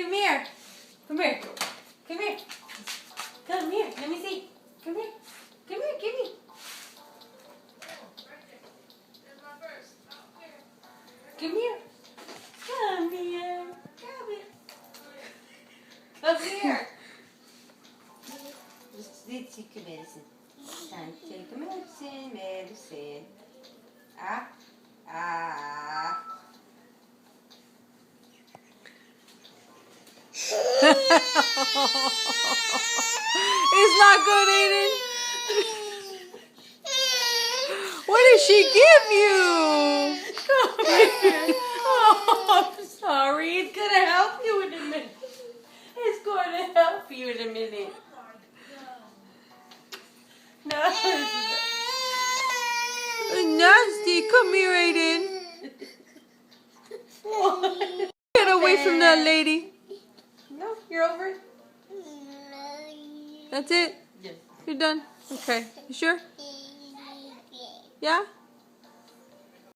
Come here. Come here. Come here. Come here. Let me see. Come here. Come here. Give me. Come here. Come here. Come here. Up here. Let's take a medicine. Time to take a medicine. Ah. Ah. It's not good, Aiden. What did she give you? Come here. Oh, I'm sorry. It's going to help you in a minute. It's going to help you in a minute. No. Nasty. Come here, Aiden. Get away from that lady. No, you're over it. That's it? Yes. You're done? Okay. You sure? Yeah?